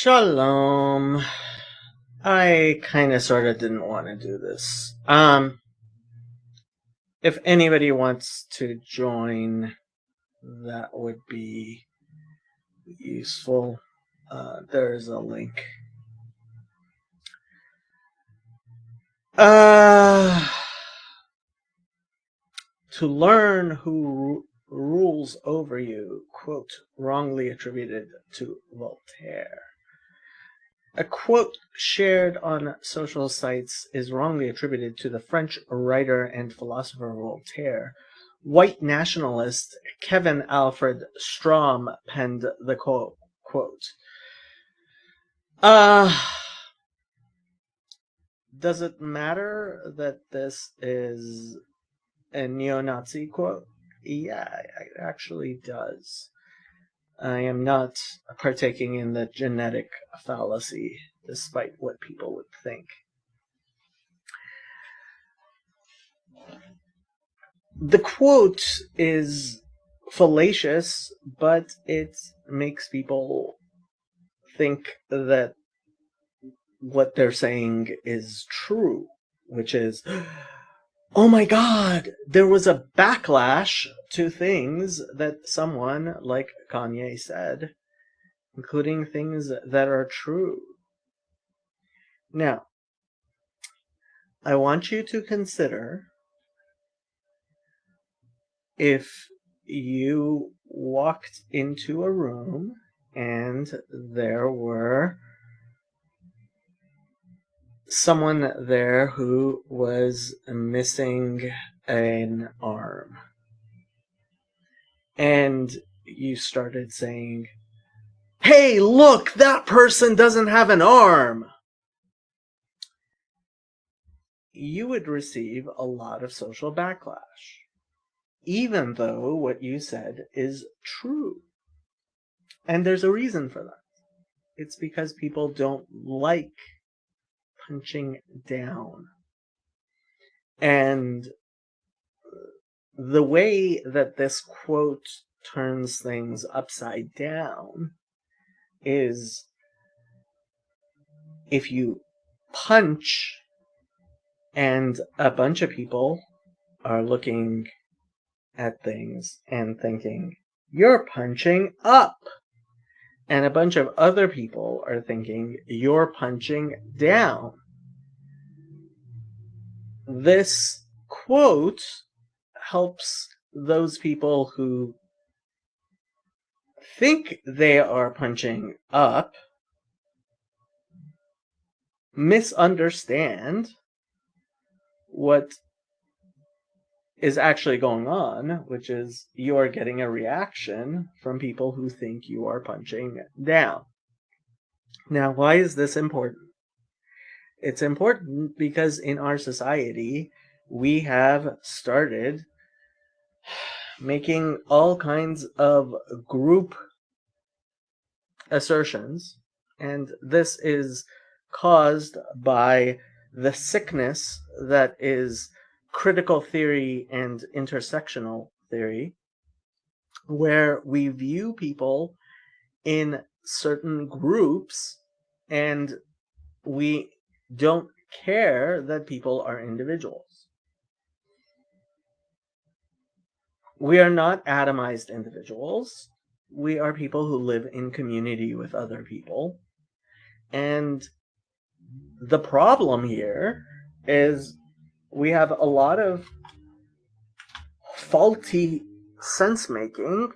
Shalom. I kind of sort of didn't want to do this. If anybody wants to join, that would be useful. There's a link. To learn who rules over you, quote, wrongly attributed to Voltaire. A quote shared on social sites is wrongly attributed to the French writer and philosopher Voltaire. White nationalist Kevin Alfred Strom penned the quote. Does it matter that this is a neo-Nazi quote? Yeah, it actually does. I am not partaking in the genetic fallacy, despite what people would think. The quote is fallacious, but it makes people think that what they're saying is true, which is, oh my God, there was a backlash to things that someone like Kanye said, including things that are true. Now, I want you to consider if you walked into a room and there were someone there who was missing an arm, and you started saying, "Hey, look, that person doesn't have an arm," you would receive a lot of social backlash, even though what you said is true. And there's a reason for that. It's because people don't like punching down. And the way that this quote turns things upside down is if you punch and a bunch of people are looking at things and thinking, "You're punching up," and a bunch of other people are thinking, "You're punching down," this quote helps those people who think they are punching up misunderstand what is actually going on, which is you are getting a reaction from people who think you are punching down. Now, why is this important? It's important because in our society, we have started making all kinds of group assertions, and this is caused by the sickness that is critical theory and intersectional theory, where we view people in certain groups and we don't care that people are individuals. We are not atomized individuals. We are people who live in community with other people. And the problem here is we have a lot of faulty sense making,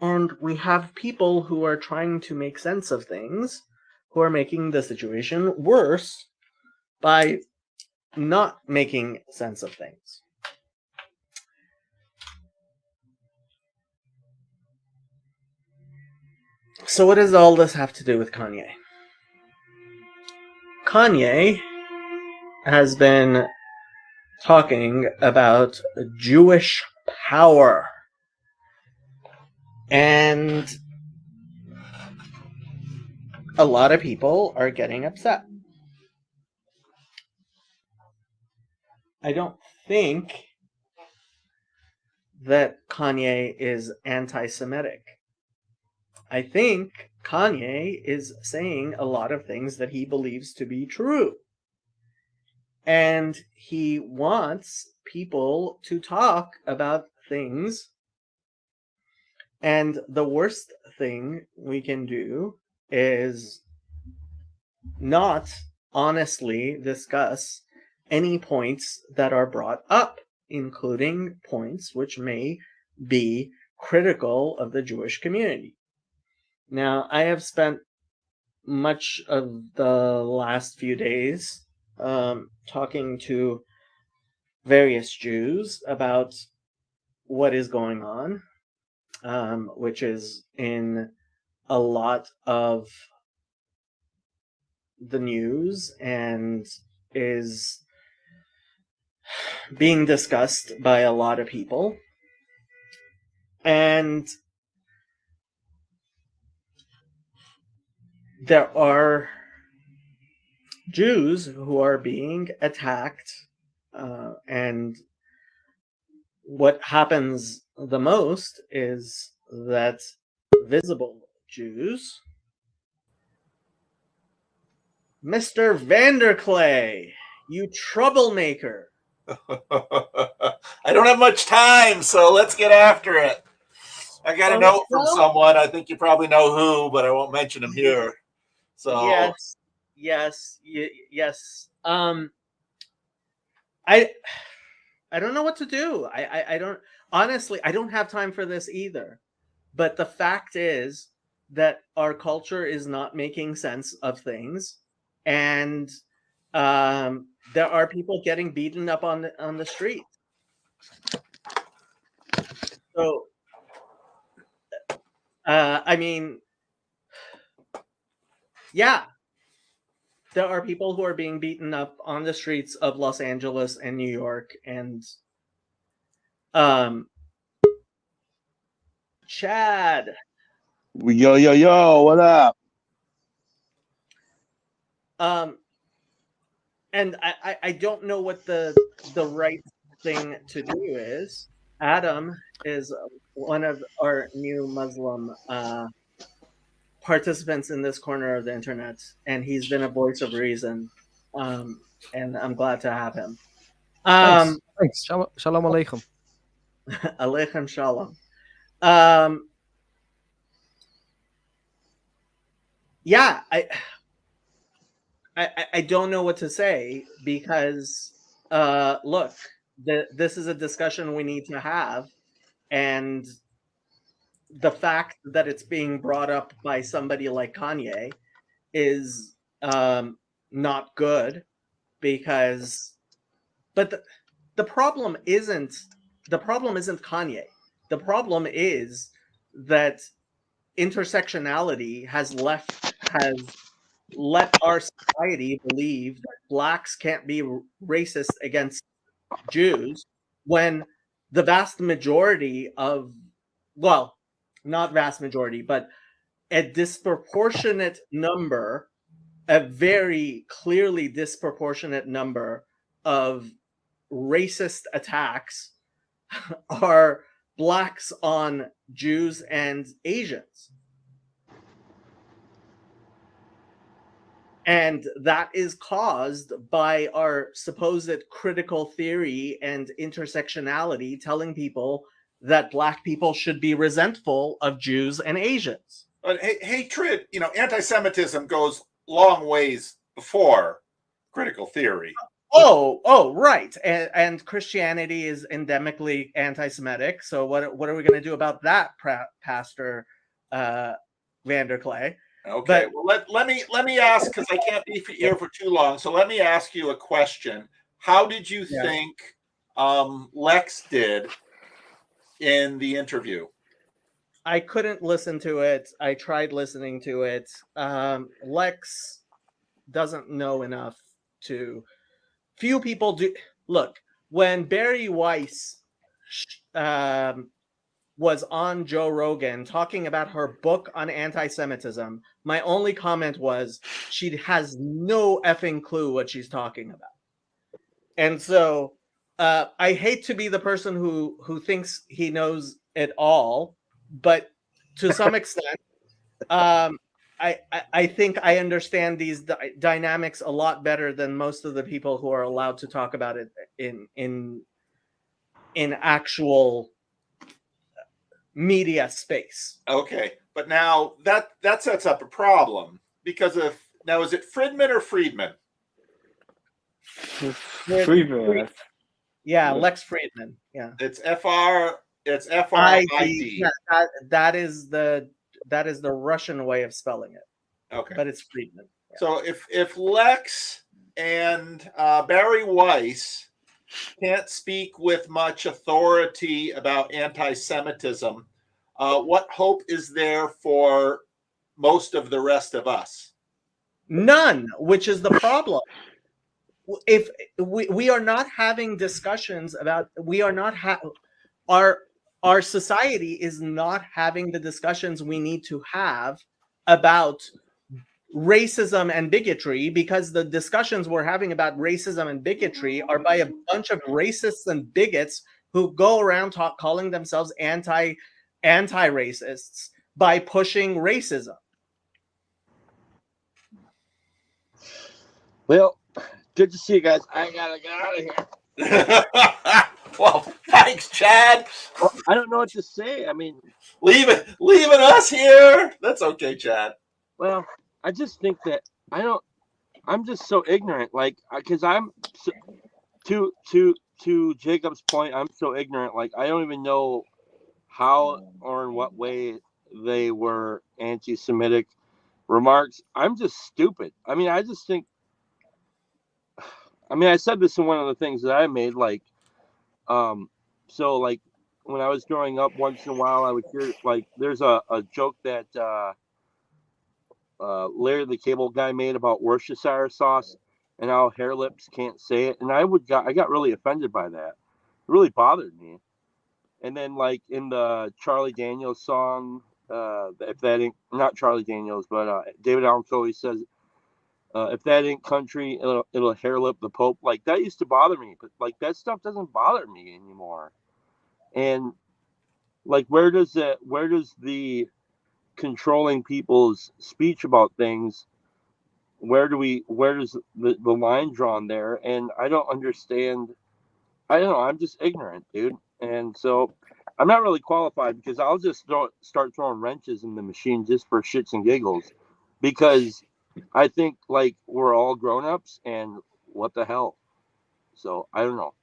and we have people who are trying to make sense of things who are making the situation worse by not making sense of things. So what does all this have to do with Kanye? Kanye has been talking about Jewish power. And a lot of people are getting upset. I don't think that Kanye is anti-Semitic. I think Kanye is saying a lot of things that he believes to be true. And he wants people to talk about things. And the worst thing we can do is not honestly discuss any points that are brought up, including points which may be critical of the Jewish community. Now, I have spent much of the last few days talking to various Jews about what is going on, which is in a lot of the news and is being discussed by a lot of people. And there are Jews who are being attacked, and what happens the most is that visible Jews, Mr. Vanderclay, you troublemaker. I don't have much time, so let's get after it. I got a note from someone. I think you probably know who, but I won't mention him here. So yes. I don't know what to do. I don't honestly. I don't have time for this either. But the fact is that our culture is not making sense of things, and there are people getting beaten up on the street. So, I mean, yeah, there are people who are being beaten up on the streets of Los Angeles and New York, and Chad. Yo, what up? And I don't know what the right thing to do is. Adam is one of our new Muslim participants in this corner of the internet, and he's been a voice of reason. And I'm glad to have him. Thanks. Shalom alaikum. Aleichem shalom. Yeah, I don't know what to say because look, this is a discussion we need to have, and the fact that it's being brought up by somebody like Kanye is not good, because but the problem isn't Kanye. The problem is that intersectionality has let our society believe that blacks can't be racist against Jews, when the vast majority of, well, not vast majority, but a disproportionate number, a very clearly disproportionate number of racist attacks are blacks on Jews and Asians. And that is caused by our supposed critical theory and intersectionality telling people that black people should be resentful of Jews and Asians. But hatred, anti-Semitism goes long ways before critical theory. Oh, right. And Christianity is endemically anti-Semitic. So what are we going to do about that, Pastor Vanderclay? Okay, well, let me ask, because I can't be here for too long. So let me ask you a question. How did you think Lex did in the interview? I couldn't listen to it. I tried listening to it. Lex doesn't know enough to. Few people do. Look, when Barry Weiss was on Joe Rogan talking about her book on anti-Semitism, my only comment was she has no effing clue what she's talking about. And so I hate to be the person who thinks he knows it all, but to some extent, I think I understand these dynamics a lot better than most of the people who are allowed to talk about it in actual media space. Okay, but now that sets up a problem because is it Friedman or Friedman? Friedman. Yeah, Lex Friedman. Yeah, it's FRID. Yeah, that is the Russian way of spelling it. Okay, but it's Friedman. Yeah. So if Lex and Barry Weiss can't speak with much authority about anti-Semitism, what hope is there for most of the rest of us? None, which is the problem. If we are not having discussions about, we are not our society is not having the discussions we need to have about racism and bigotry, because the discussions we're having about racism and bigotry are by a bunch of racists and bigots who go around calling themselves anti-racists by pushing racism. Well, good to see you guys. I gotta get out of here. Well, thanks, Chad. Well, I don't know what to say. I mean, leaving us here. That's okay, Chad. Well, I just think that I'm just so ignorant. Like, because I'm to Jacob's point, I'm so ignorant. Like, I don't even know how or in what way they were anti-Semitic remarks. I'm just stupid. I mean, I just think. I mean, I said this in one of the things that I made. Like, so like when I was growing up, once in a while I would hear like there's a joke that Larry the Cable Guy made about Worcestershire sauce and how hair lips can't say it, and I got really offended by that. It really bothered me. And then like in the Charlie Daniels song, if that ain't not Charlie Daniels, but David Allan Coe, he says, if that ain't country, it'll hair lip the Pope. Like that used to bother me, but like that stuff doesn't bother me anymore. And like where does the controlling people's speech about things, where does the line drawn there? And I don't understand. I don't know, I'm just ignorant, dude. And so I'm not really qualified because I'll just start throwing wrenches in the machine just for shits and giggles, because I think like we're all grown-ups and what the hell. So I don't know,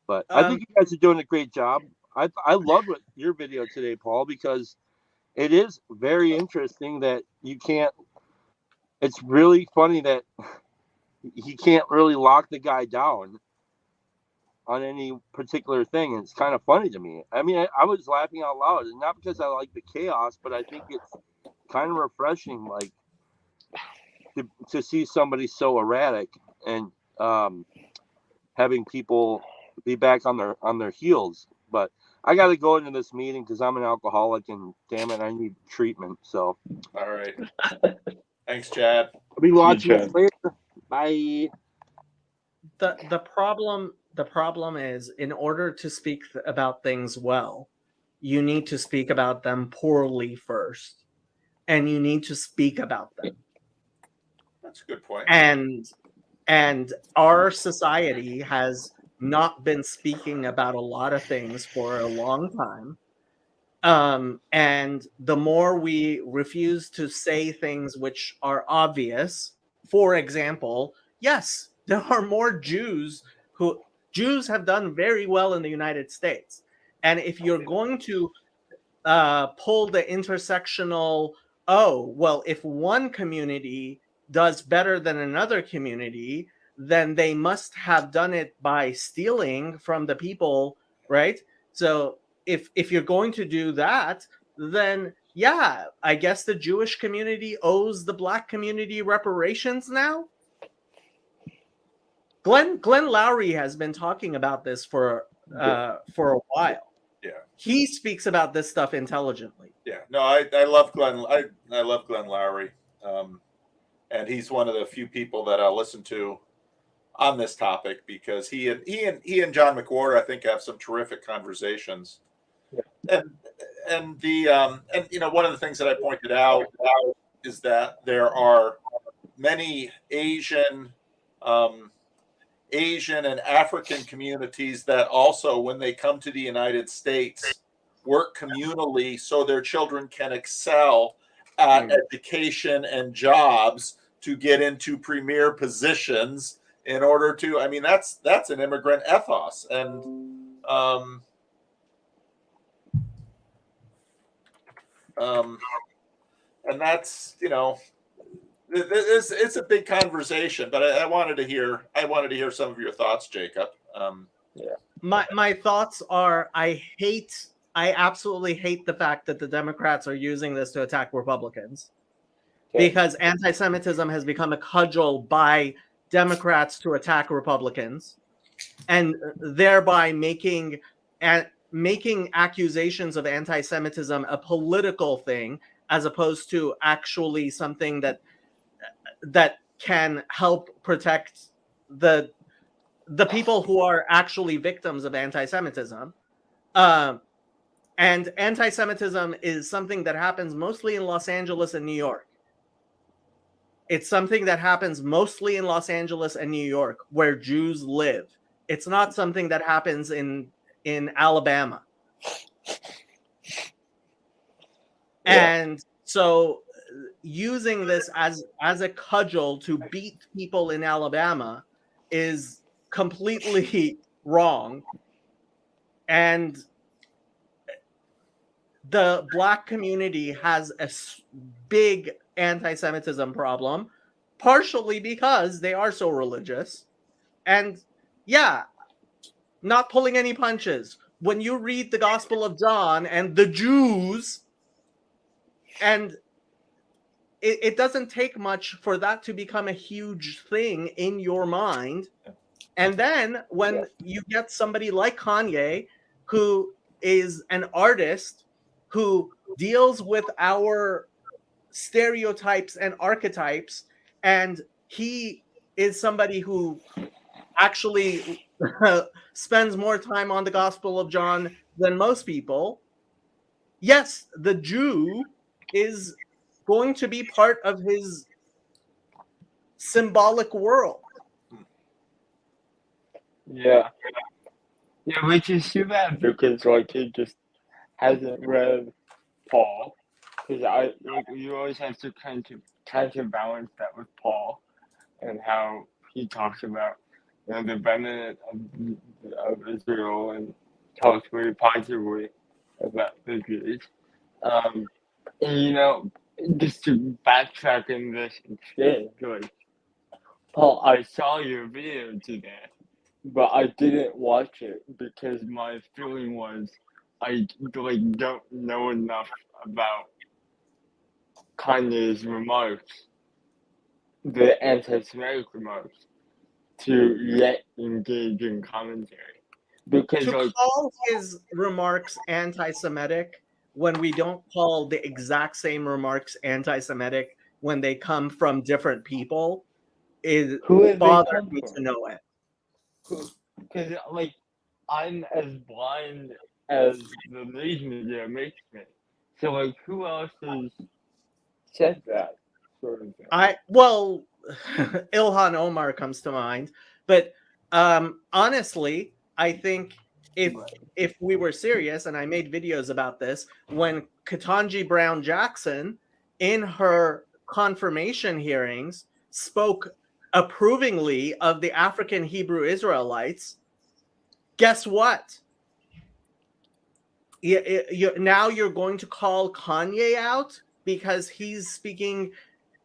but I think you guys are doing a great job. I love your video today, Paul, because it is very interesting that you can't. It's really funny that he can't really lock the guy down on any particular thing, and it's kind of funny to me. I mean, I was laughing out loud, and not because I like the chaos, but I think it's kind of refreshing, like to see somebody so erratic and having people be back on their heels. But I got to go into this meeting because I'm an alcoholic, and damn it, I need treatment. So, all right, thanks, Chad. I'll be watching it later. Bye. The problem is, in order to speak about things well, you need to speak about them poorly first, and you need to speak about them. That's a good point. And our society has not been speaking about a lot of things for a long time. And the more we refuse to say things which are obvious, for example, yes, there are more Jews have done very well in the United States. And if you're going to pull the intersectional, oh, well, if one community does better than another community, then they must have done it by stealing from the people, right? So if you're going to do that, then yeah, I guess the Jewish community owes the black community reparations now. Glenn Lowry has been talking about this for a while. Yeah, he speaks about this stuff intelligently. Yeah, no, I love Glenn. I love Glenn Lowry, and he's one of the few people that I'll listen to on this topic, because he and John McWhorter, I think, have some terrific conversations. Yeah. one of the things that I pointed out is that there are many Asian and African communities that also, when they come to the United States, work communally so their children can excel at education and jobs to get into premier positions in order to. I mean, that's an immigrant ethos, and that's it's a big conversation, but I wanted to hear some of your thoughts, Jacob. My thoughts are I absolutely hate the fact that the Democrats are using this to attack Republicans, because anti-Semitism has become a cudgel by Democrats to attack Republicans, and thereby making accusations of anti-Semitism a political thing, as opposed to actually something that can help protect the people who are actually victims of anti-Semitism. And anti-Semitism is something that happens mostly in Los Angeles and New York. It's something that happens mostly in Los Angeles and New York, where Jews live. It's not something that happens in Alabama. And so using this as a cudgel to beat people in Alabama is completely wrong. And the Black community has a big anti-Semitism problem, partially because they are so religious. And not pulling any punches. When you read the Gospel of John and the Jews, and it doesn't take much for that to become a huge thing in your mind. And then when you get somebody like Kanye, who is an artist who deals with our stereotypes and archetypes, and he is somebody who actually spends more time on the Gospel of John than most people. Yes, the Jew is going to be part of his symbolic world. Yeah, which is too bad, because he just hasn't read Paul. Because you always have to counterbalance that with Paul and how he talks about the remnant of Israel and talks very positively about the Jews. And just to backtrack in this exchange, Paul, I saw your video today, but I didn't watch it because my feeling was I don't know enough about Kanye's remarks, the anti-Semitic remarks, to yet engage in commentary. Because to call his remarks anti-Semitic when we don't call the exact same remarks anti-Semitic when they come from different people is bothers me to know it. Because I'm as blind as the news media makes me. So who else has said that sort of thing? Ilhan Omar comes to mind, but honestly, I think if we were serious, and I made videos about this, when Ketanji Brown Jackson in her confirmation hearings spoke approvingly of the African Hebrew Israelites, guess what? Now you're going to call Kanye out because he's speaking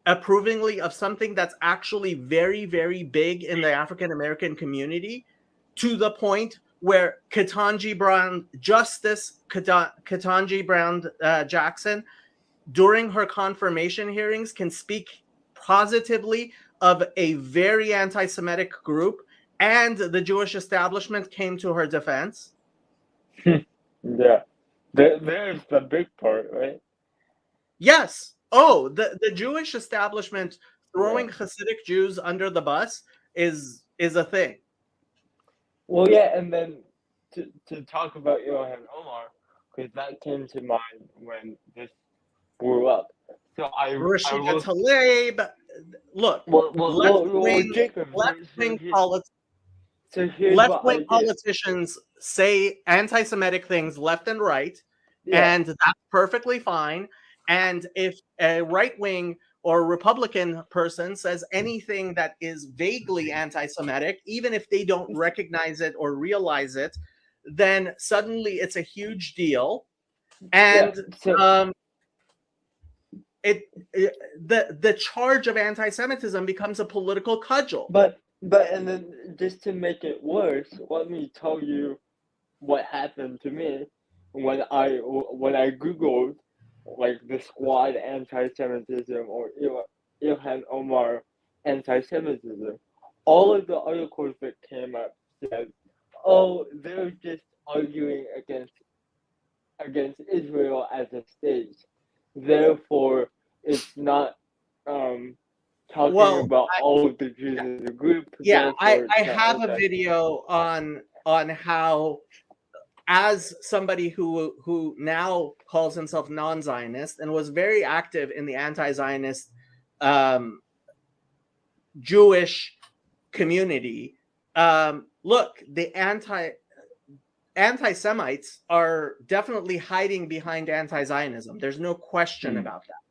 approvingly of something that's actually very, very big in the African American community, to the point where Ketanji Brown Jackson, during her confirmation hearings, can speak positively of a very anti-Semitic group, and the Jewish establishment came to her defense. Yeah, there's the big part, right? Yes. Oh, the Jewish establishment throwing Hasidic Jews under the bus is a thing. Well, yeah, and then to talk about Ilhan Omar, because that came to mind when this blew up. So I Rashida looked. Tlaib, look, Jacob. left-wing Here's what I did. politicians say anti-Semitic things left and right, and that's perfectly fine. And if a right-wing or Republican person says anything that is vaguely anti-Semitic, even if they don't recognize it or realize it, then suddenly it's a huge deal. And the charge of anti-Semitism becomes a political cudgel. But and then just to make it worse, let me tell you what happened to me when I googled like the squad anti-Semitism or Ilhan Omar anti-Semitism. All of the articles that came up said, "Oh, they're just arguing against Israel as a state. Therefore, it's not talking about all of the Jews as a group." Yeah, I have a video on how, as somebody who now calls himself non-Zionist and was very active in the anti-Zionist Jewish community, look, the anti-Semites are definitely hiding behind anti-Zionism. There's no question about that.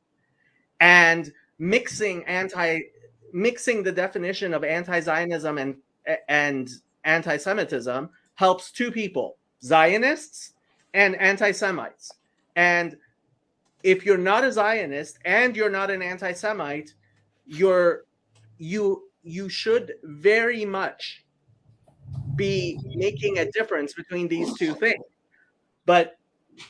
And mixing the definition of anti-Zionism and anti-Semitism helps two people: Zionists and anti-Semites. And if you're not a Zionist and you're not an anti-Semite, you should very much be making a difference between these two things. But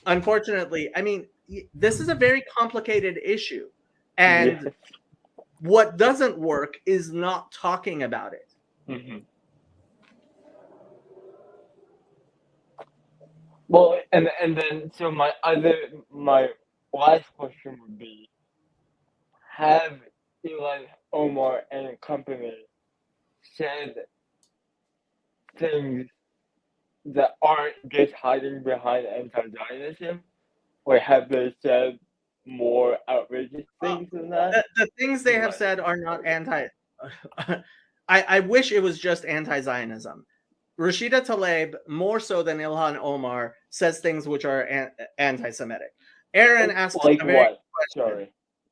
unfortunately, I mean, this is a very complicated issue. And what doesn't work is not talking about it. Mm-hmm. Well, and then so my last question would be: have Ilhan Omar and company said things that aren't just hiding behind anti-Zionism, or have they said more outrageous things than that? The things they have said are not anti. I wish it was just anti-Zionism. Rashida Tlaib, more so than Ilhan Omar, says things which are anti-Semitic. Aaron asked like a very what? question,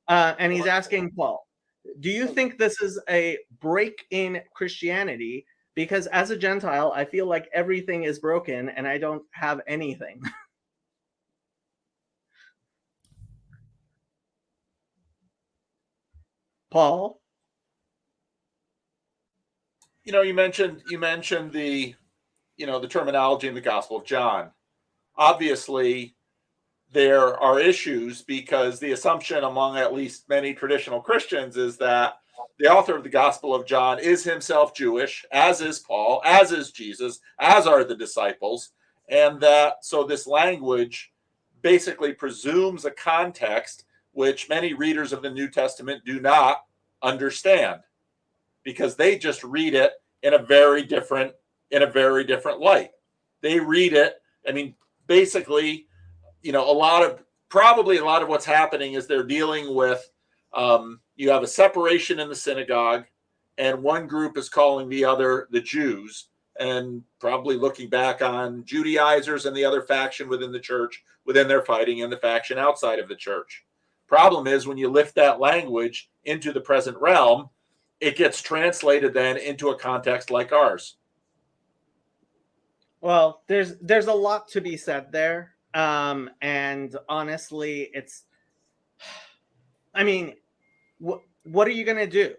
Sorry. and he's asking Paul, do you think this is a break in Christianity? Because as a Gentile, I feel like everything is broken and I don't have anything. Paul? You mentioned the the terminology in the Gospel of John. Obviously, there are issues because the assumption among at least many traditional Christians is that the author of the Gospel of John is himself Jewish, as is Paul, as is Jesus, as are the disciples, and that so this language basically presumes a context which many readers of the New Testament do not understand, because they just read it in a very different light. They read it, I mean, basically, a lot of what's happening is they're dealing with you have a separation in the synagogue, and one group is calling the other the Jews, and probably looking back on Judaizers and the other faction within the church, within their fighting, and the faction outside of the church. Problem is, when you lift that language into the present realm, it gets translated then into a context like ours. Well, there's a lot to be said there. And honestly, what are you going to do?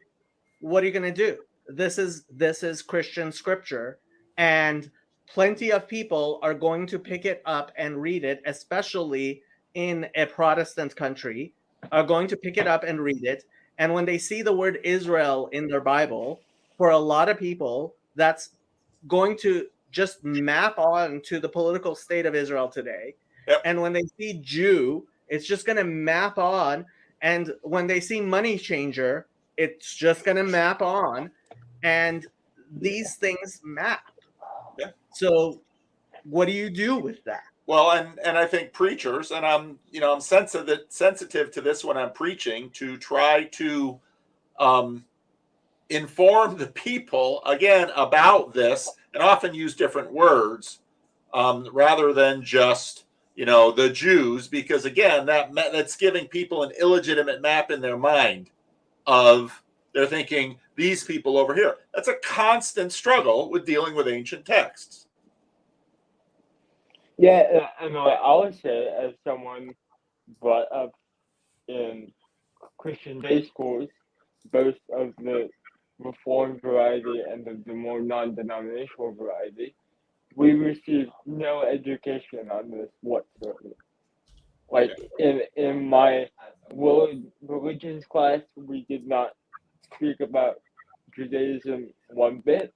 What are you going to do? This is Christian scripture, and plenty of people are going to pick it up and read it, especially in a Protestant country, are going to pick it up and read it. And when they see the word Israel in their Bible, for a lot of people, that's going to just map on to the political state of Israel today. Yep. And when they see Jew, it's just going to map on. And when they see money changer, it's just going to map on. And these things map. Yeah. So what do you do with that? Well, and I think preachers, and I'm sensitive to this when I'm preaching, to try to um, inform the people again about this, and often use different words rather than just the Jews, because again that's giving people an illegitimate map in their mind of they're thinking these people over here. That's a constant struggle with dealing with ancient texts. Yeah, and I would say, as someone brought up in Christian day schools, both of the Reformed variety and the more non-denominational variety, we received no education on this whatsoever. Like in my world religions class, we did not speak about Judaism one bit.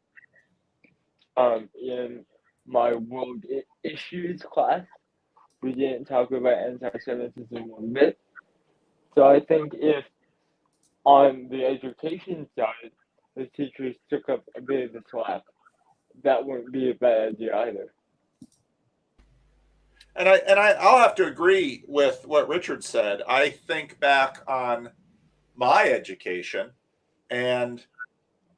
In my world issues class, we didn't talk about anti-Semitism one bit. So I think if on the education side, the teachers took up a bit of the slack, that wouldn't be a bad idea either. And I'll have to agree with what Richard said. I think back on my education, and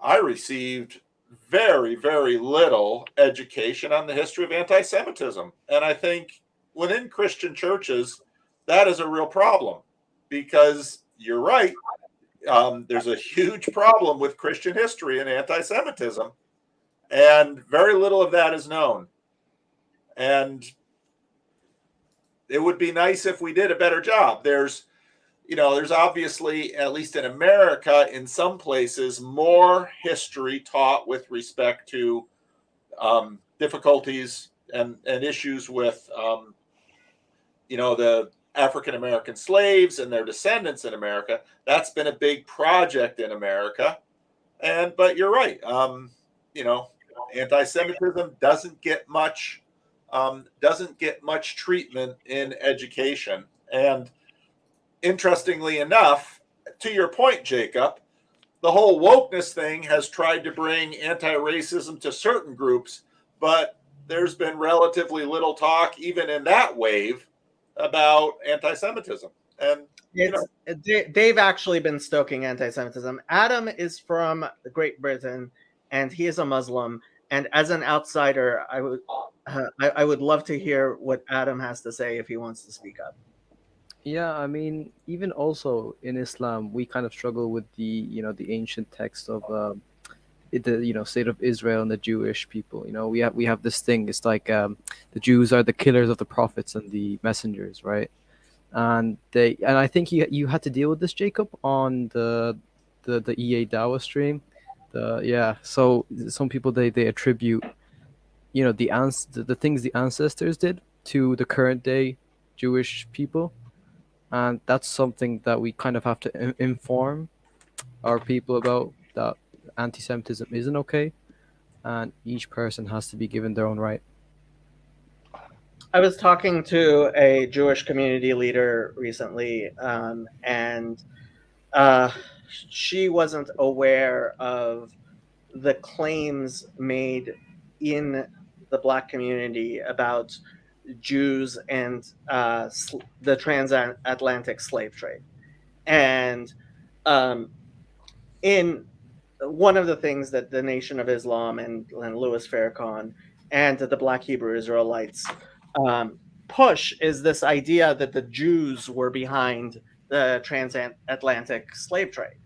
I received very, very little education on the history of anti-Semitism. And I think within Christian churches, that is a real problem, because you're right. There's a huge problem with Christian history and anti-Semitism, and very little of that is known. And it would be nice if we did a better job. There's obviously, at least in America, in some places, more history taught with respect to difficulties and issues with, the African American slaves and their descendants in America. That's been a big project in America. But you're right. Anti-Semitism doesn't get much treatment in education. And interestingly enough, to your point, Jacob, the whole wokeness thing has tried to bring anti-racism to certain groups, but there's been relatively little talk, even in that wave, about anti-Semitism. And they've actually been stoking anti-Semitism. Adam is from Great Britain, and he is a Muslim. And as an outsider, I would love to hear what Adam has to say if he wants to speak up. Yeah, I mean, even also in Islam, we kind of struggle with the ancient text of the state of Israel and the Jewish people. We have this thing. It's like the Jews are the killers of the prophets and the messengers, right? And I think you had to deal with this, Jacob, on the EA Dawa stream. So some people they attribute the things the ancestors did to the current day Jewish people, and that's something that we kind of have to inform our people about, that anti-Semitism isn't okay, and each person has to be given their own right. I was talking to a Jewish community leader recently, and she wasn't aware of the claims made in the Black community about Jews and the transatlantic slave trade. And in one of the things that the Nation of Islam and Louis Farrakhan and the Black Hebrew Israelites push is this idea that the Jews were behind the transatlantic slave trade.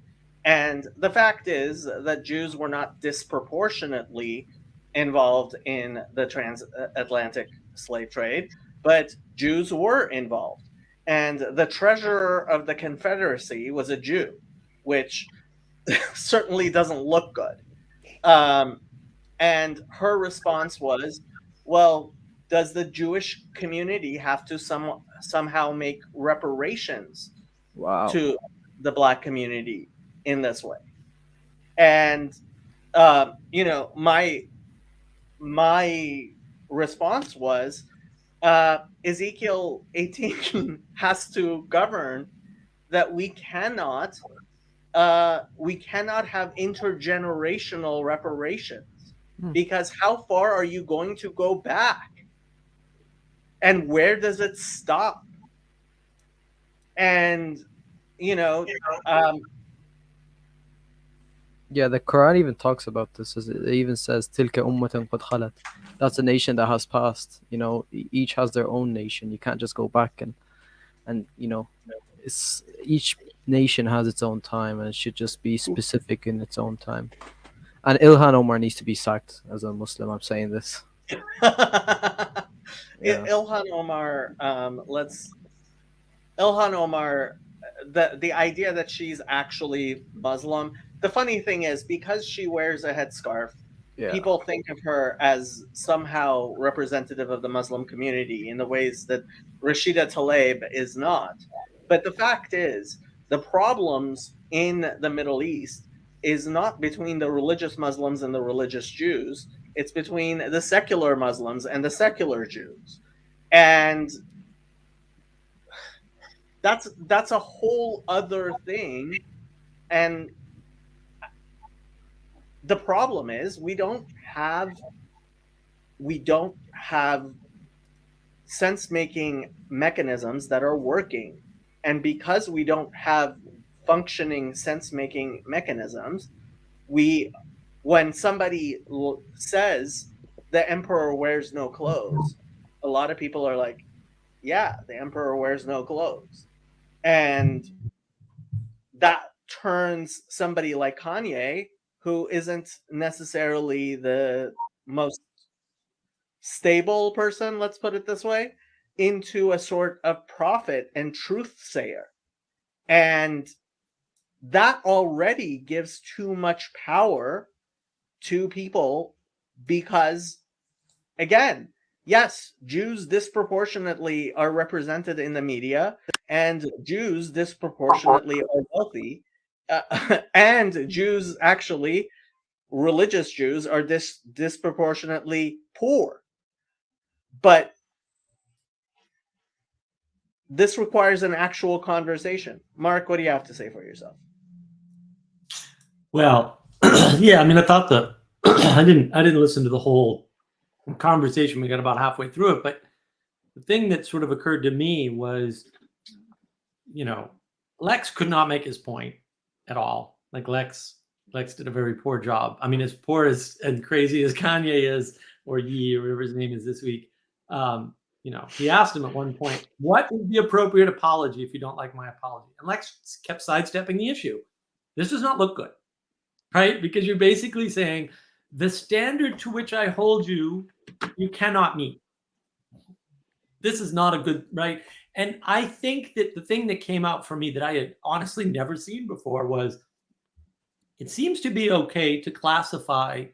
And the fact is that Jews were not disproportionately involved in the transatlantic slave trade, but Jews were involved. And the treasurer of the Confederacy was a Jew, which certainly doesn't look good. And her response was, well, does the Jewish community have to somehow make reparations Wow. to the Black community in this way? And my response was, Ezekiel 18 has to govern that we cannot have intergenerational reparations, because how far are you going to go back? And where does it stop? And, you know, um, Yeah, the Quran even talks about this. It even says, "Tilka ummatun qad khalat." That's a nation that has passed. Each has their own nation. You can't just go back and it's each nation has its own time, and it should just be specific in its own time. And Ilhan Omar needs to be sacked. As a Muslim, I'm saying this. Yeah. Ilhan Omar, Ilhan Omar, the idea that she's actually Muslim. The funny thing is, because she wears a headscarf, Yeah. people think of her as somehow representative of the Muslim community in the ways that Rashida Tlaib is not. But the fact is, the problems in the Middle East is not between the religious Muslims and the religious Jews. It's between the secular Muslims and the secular Jews. And that's a whole other thing. And the problem is we don't have sense making mechanisms that are working. And because we don't have functioning sense making mechanisms, when somebody says the emperor wears no clothes, a lot of people are like, yeah, the emperor wears no clothes. And that turns somebody like Kanye, who isn't necessarily the most stable person, let's put it this way, into a sort of prophet and truth sayer. And that already gives too much power to people because, again, yes, Jews disproportionately are represented in the media, and Jews disproportionately are wealthy, and Jews actually, religious Jews, are disproportionately poor. But this requires an actual conversation. Mark, what do you have to say for yourself? Well, yeah, I mean, I thought I didn't listen to the whole conversation. We got about halfway through it, but the thing that sort of occurred to me was, Lex could not make his point at all. Like Lex did a very poor job. I mean, as poor as and crazy as Kanye is, or Yee, or whatever his name is this week. He asked him at one point, "What is the appropriate apology if you don't like my apology?" And Lex kept sidestepping the issue. This does not look good, right? Because you're basically saying the standard to which I hold you, you cannot meet. This is not a good, right? And I think that the thing that came out for me that I had honestly never seen before was it seems to be okay to classify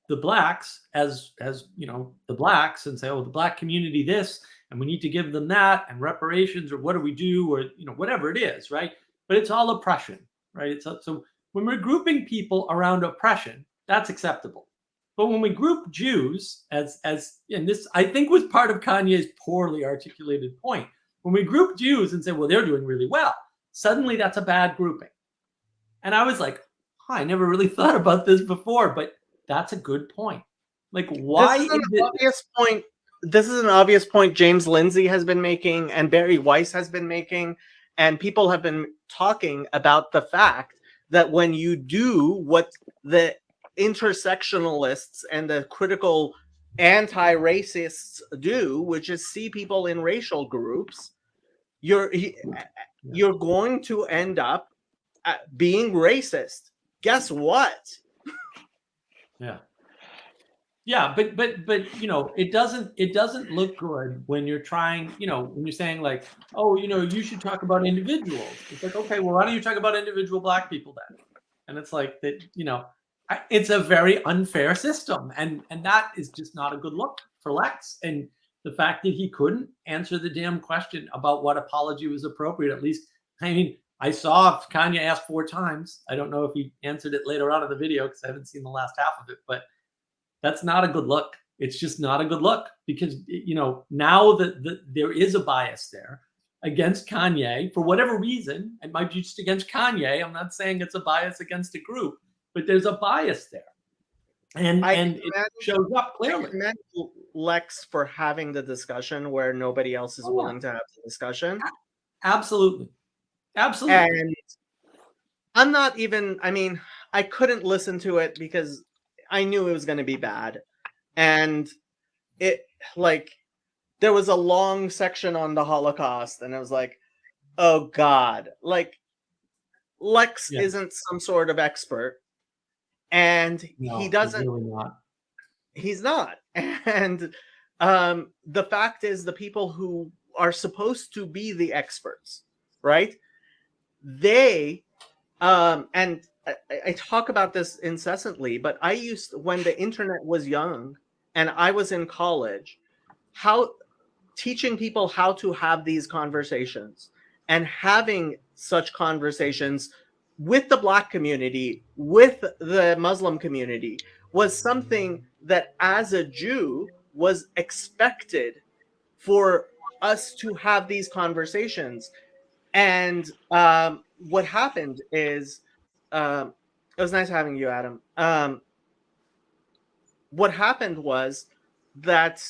the blacks as the blacks and say, oh, the black community this, and we need to give them that and reparations, or what do we do, or whatever it is, right? But it's all oppression, right? So when we're grouping people around oppression, that's acceptable. But when we group Jews as and this I think was part of Kanye's poorly articulated point, when we group Jews and say, well, they're doing really well, suddenly that's a bad grouping. And I was like, I never really thought about this before, but that's a good point. Like, why This is an obvious point. This is an obvious point James Lindsay has been making and Barry Weiss has been making, and people have been talking about the fact that when you do what the intersectionalists and the critical anti-racists do, which is see people in racial groups, you're going to end up being racist. Guess what? Yeah, but it doesn't look good when you're trying, when you're saying like, oh, you should talk about individuals. It's like, okay, well, why don't you talk about individual black people then? And it's like that, it's a very unfair system, and that is just not a good look for Lex. And the fact that he couldn't answer the damn question about what apology was appropriate, at least, I mean, I saw Kanye asked 4 times. I don't know if he answered it later on in the video because I haven't seen the last half of it, but that's not a good look. It's just not a good look because, now that there is a bias there against Kanye for whatever reason. It might be just against Kanye. I'm not saying it's a bias against a group, but there's a bias there. and I it commend, shows up I clearly. commend Lex for having the discussion where nobody else is Oh, yeah. willing to have the discussion. Absolutely. And I'm not even, I mean, I couldn't listen to it because I knew it was going to be bad. And it, like, there was a long section on the Holocaust, and it was like, oh God, like, Lex Yeah. isn't some sort of expert, and he No, he's doesn't, really not. he's not. And the fact is, the people who are supposed to be the experts, right? They and I talk about this incessantly, but I used, when the internet was young and I was in college, how teaching people how to have these conversations and having such conversations with the Black community, with the Muslim community, was something that as a Jew was expected for us to have these conversations. And what happened is, it was nice having you, Adam. What happened was that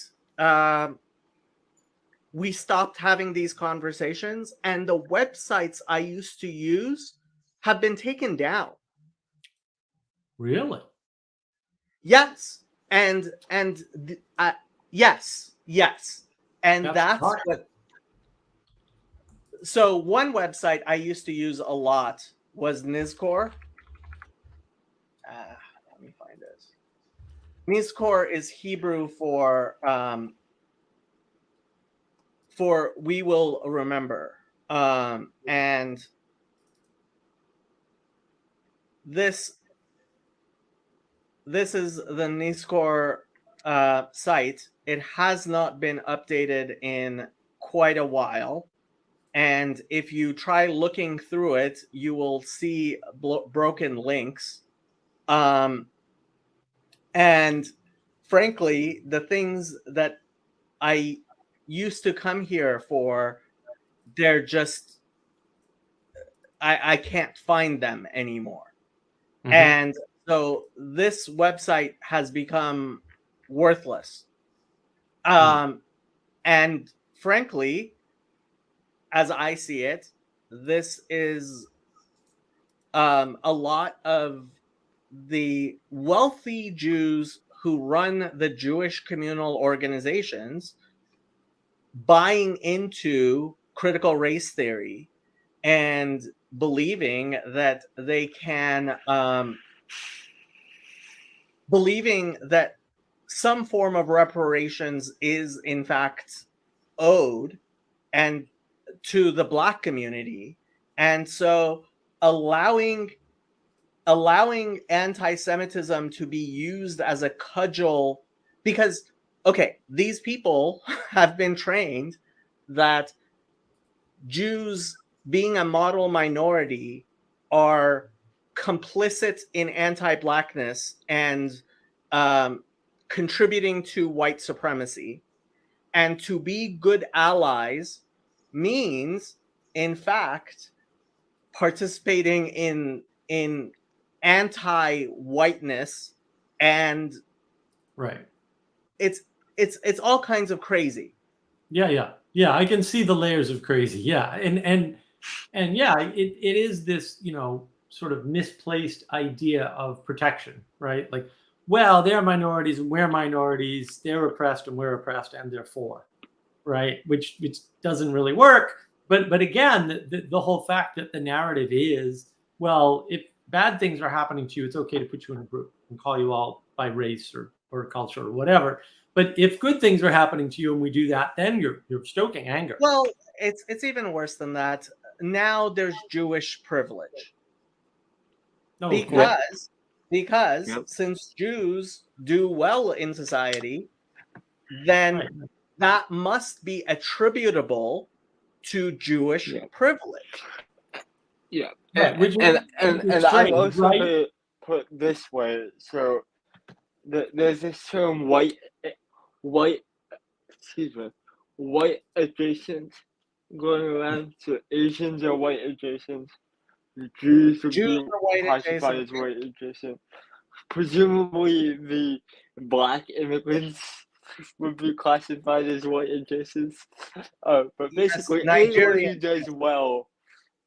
we stopped having these conversations, and the websites I used to use have been taken down. Really? Yes, and yes, and that's hard. what. So one website I used to use a lot was Nizcore. Let me find this. Nizcore is Hebrew for we will remember, and this is the Nizcore site. It has not been updated in quite a while, and if you try looking through it, you will see broken links. And frankly, the things that I used to come here for, they're just, I can't find them anymore. Mhm. And so this website has become worthless. And frankly, as I see it, this is a lot of the wealthy Jews who run the Jewish communal organizations buying into critical race theory and believing that they can, believing that some form of reparations is in fact owed and to the Black community. And so allowing anti-Semitism to be used as a cudgel, because okay, these people have been trained that Jews, being a model minority, are complicit in anti-Blackness and contributing to white supremacy. And to be good allies means, in fact, participating in anti-whiteness, and Right. it's all kinds of crazy. Yeah. I can see the layers of crazy. Yeah, and yeah, it is this, sort of misplaced idea of protection, right? Like, well, they're minorities and we're minorities. They're oppressed and we're oppressed, and therefore, right? Which doesn't really work. But again, the whole fact that the narrative is, well, if bad things are happening to you, it's okay to put you in a group and call you all by race or culture or whatever. But if good things are happening to you and we do that, then you're stoking anger. Well, it's even worse than that. Now there's Jewish privilege. No, because Yep. since Jews do well in society, then right. that must be attributable to Jewish Yeah. privilege. Yeah, Right, which and is I've strange, also right? heard put this way. So there's this term white, excuse me, white adjacent going around. So Asians are white adjacent. The Jews would Jews be are white classified adjacent. as white adjacent. presumably the black immigrants would be classified as white adjacent. But basically, anyone who Nigerian. does well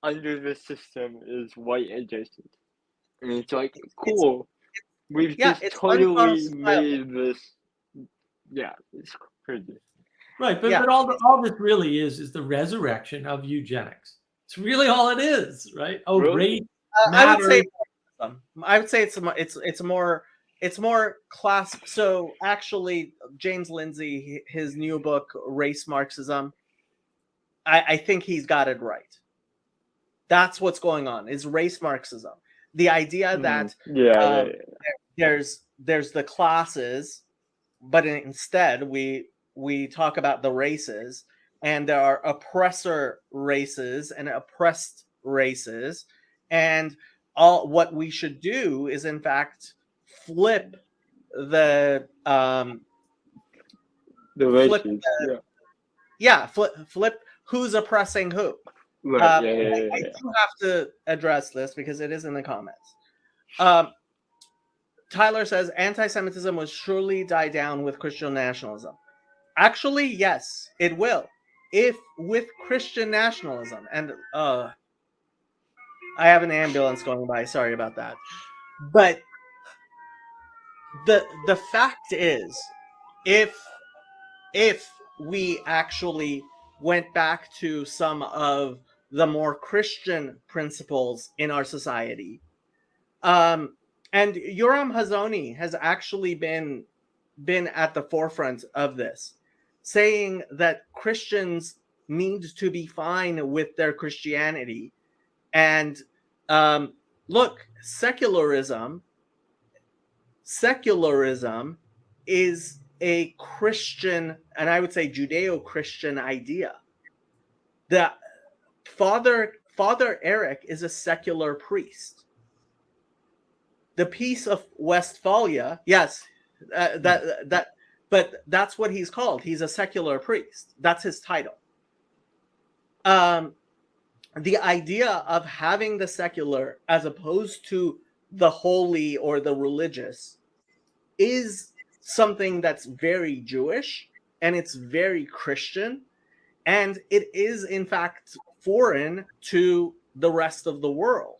under the system is white adjacent. And it's like, cool. We've Yeah, just it's totally SpongeBob style. made this. Yeah, it's crazy. Right, but Yeah. but all this really is the resurrection of eugenics. It's really all it is, right? Oh, Really? race I would say matters. I would say it's more class. So actually, James Lindsay, his new book, Race Marxism, I think he's got it right. That's what's going on. Is race Marxism the idea that Yeah. there's the classes, but instead we talk about the races, and there are oppressor races and oppressed races, and all what we should do is in fact flip the The flip races. flip who's oppressing who. Right. I do have to address this because it is in the comments. Tyler says anti-Semitism will surely die down with Christian nationalism. Actually, yes, it will. If with Christian nationalism, and I have an ambulance going by. Sorry about that. But the fact is, if we actually went back to some of the more Christian principles in our society, and Yoram Hazony has actually been at the forefront of this, saying that Christians need to be fine with their Christianity. And look, secularism is a Christian, and I would say Judeo-Christian idea. The Father Eric is a secular priest. The Peace of Westphalia, yes, but that's what he's called. He's a secular priest. That's his title. The idea of having the secular as opposed to the holy or the religious is something that's very Jewish, and it's very Christian, and it is in fact foreign to the rest of the world.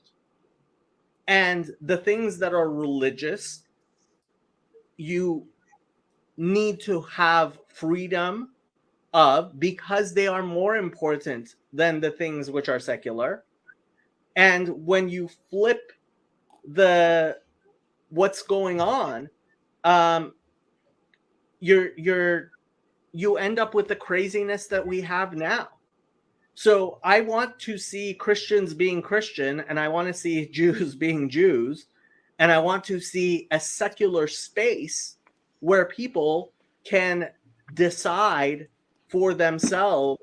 And the things that are religious, you need to have freedom of, because they are more important than the things which are secular. And when you flip what's going on, you end up with the craziness that we have now. So I want to see Christians being Christian, and I want to see Jews being Jews, and I want to see a secular space where people can decide for themselves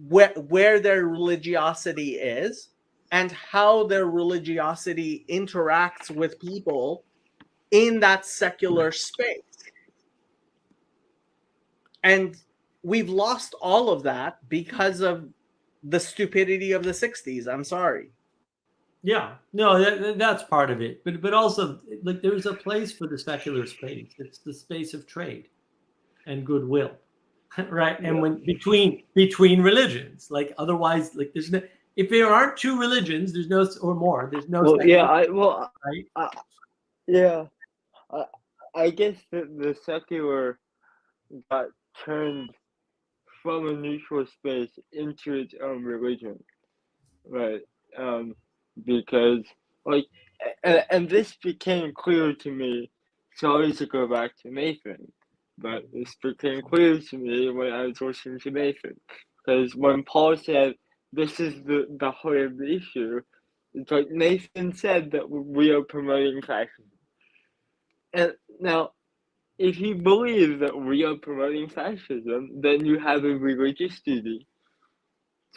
where their religiosity is and how their religiosity interacts with people in that secular space. And we've lost all of that because of the stupidity of the 60s. I'm sorry. Yeah, no, that's part of it. But also, like, there's a place for the secular space. It's the space of trade and goodwill, right? And when between religions, like, otherwise, like, there's no, if there aren't two religions, there's no, or more, there's no. Well, secular, right? I guess the secular got turned from a neutral space into its own religion, right? Because, like, and this became clear to me. Sorry to go back to Nathan, but this became clear to me when I was listening to Nathan. Because when Paul said, this is the heart of the issue, it's like Nathan said that we are promoting fascism. And now, if you believe that we are promoting fascism, then you have a religious duty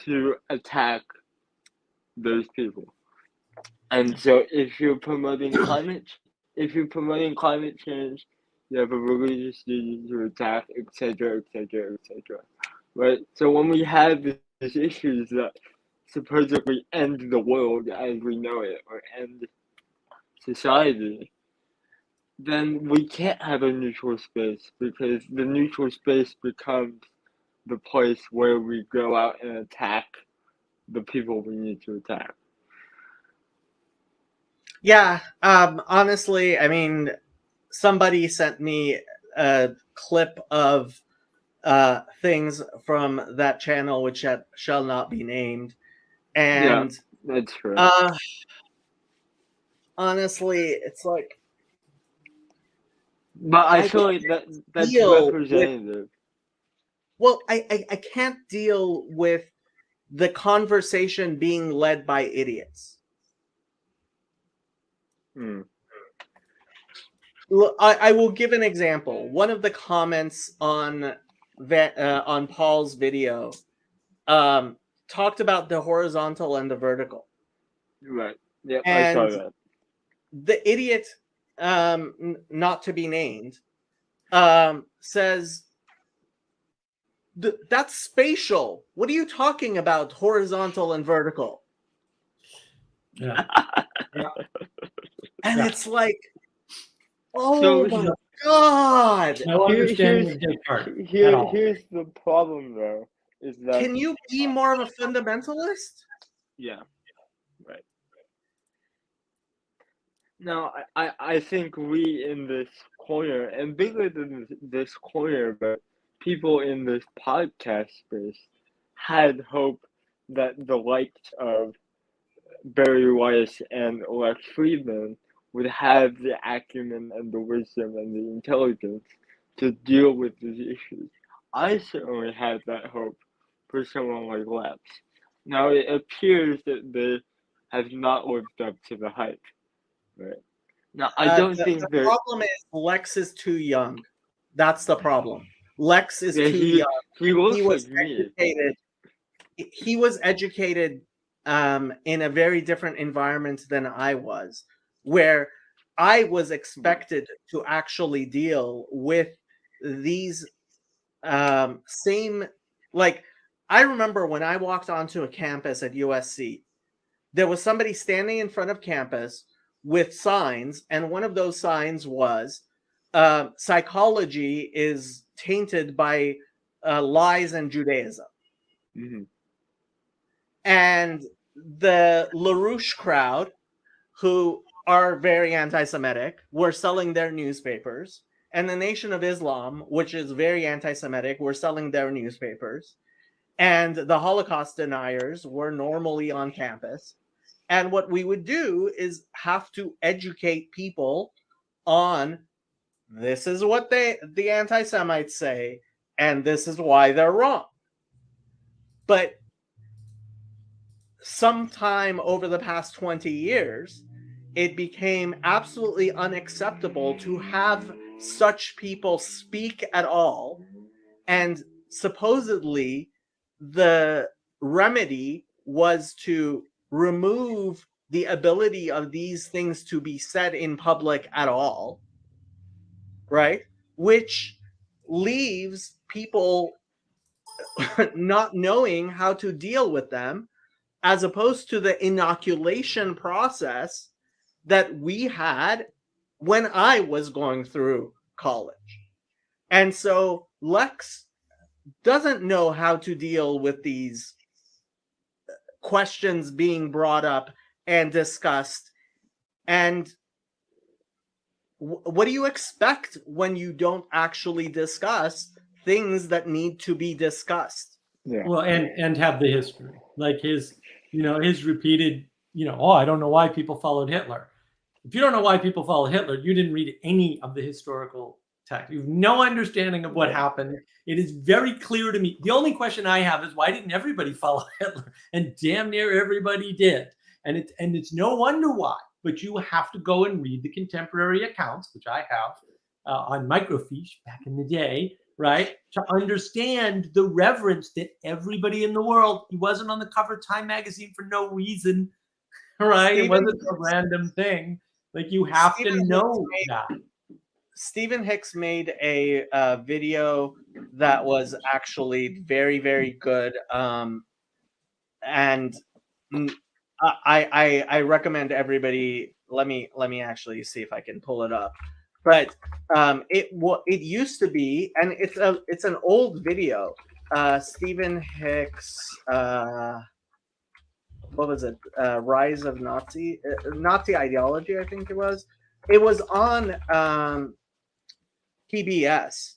to attack those people. And so if you're promoting climate change, you have a religious duty to attack, etc., right? So when we have these issues that supposedly end the world as we know it, or end society, then we can't have a neutral space, because the neutral space becomes the place where we go out and attack the people we need to attack. Yeah, honestly, I mean, somebody sent me a clip of things from that channel, which shall not be named, and That's true. honestly, it's like, But I I feel like that's deal with- representative. well, I can't deal with the conversation being led by idiots. Look, I will give an example. One of the comments on Paul's video talked about the horizontal and the vertical. Right. Yep, I And saw that. the idiot, not to be named, says, that's spatial. What are you talking about, horizontal and vertical? Yeah. And Yeah. it's like, oh So my God. No understanding of Descartes at all. Here's the problem, though, is that Can you be more of a fundamentalist? yeah, right. Now, I think we in this corner, and bigger than this corner, but people in this podcast space had hope that the likes of Barry Weiss and Lex Friedman would have the acumen and the wisdom and the intelligence to deal with these issues. I certainly had that hope for someone like Lex. Now, it appears that they have not lived up to the hype. Right. Now, I don't think the problem is Lex is too young. That's the problem. Lex is too young. He looks He was like me. educated. He was educated in a very different environment than I was, where I was expected to actually deal with these same, like, I remember when I walked onto a campus at USC, there was somebody standing in front of campus with signs, and one of those signs was psychology is tainted by lies and Judaism. Mm-hmm. And the LaRouche crowd, who are very anti-Semitic, were selling their newspapers. And the Nation of Islam, which is very anti-Semitic, were selling their newspapers. And the Holocaust deniers were normally on campus. And what we would do is have to educate people on, this is what the anti-Semites say, and this is why they're wrong. But sometime over the past 20 years, it became absolutely unacceptable to have such people speak at all. And supposedly, the remedy was to remove the ability of these things to be said in public at all, right? Which leaves people not knowing how to deal with them, as opposed to the inoculation process that we had when I was going through college. And so Lex doesn't know how to deal with these questions being brought up and discussed. And what do you expect when you don't actually discuss things that need to be discussed? Yeah. Well, and have the history, like his repeated, oh, I don't know why people followed Hitler. If you don't know why people followed Hitler, you didn't read any of the historical text. You have no understanding of what happened. It is very clear to me. The only question I have is, why didn't everybody follow Hitler? And damn near everybody did. And it's no wonder why. But you have to go and read the contemporary accounts, which I have on microfiche back in the day, right? To understand the reverence that everybody in the world, he wasn't on the cover of Time magazine for no reason, right? It wasn't a random thing. Like, you have to know that. Stephen Hicks made a video that was actually very, very good. And I recommend everybody let me actually see if I can pull it up. But it used to be, and it's an old video. Stephen Hicks, what was it? Rise of Nazi ideology, I think it was. It was on PBS,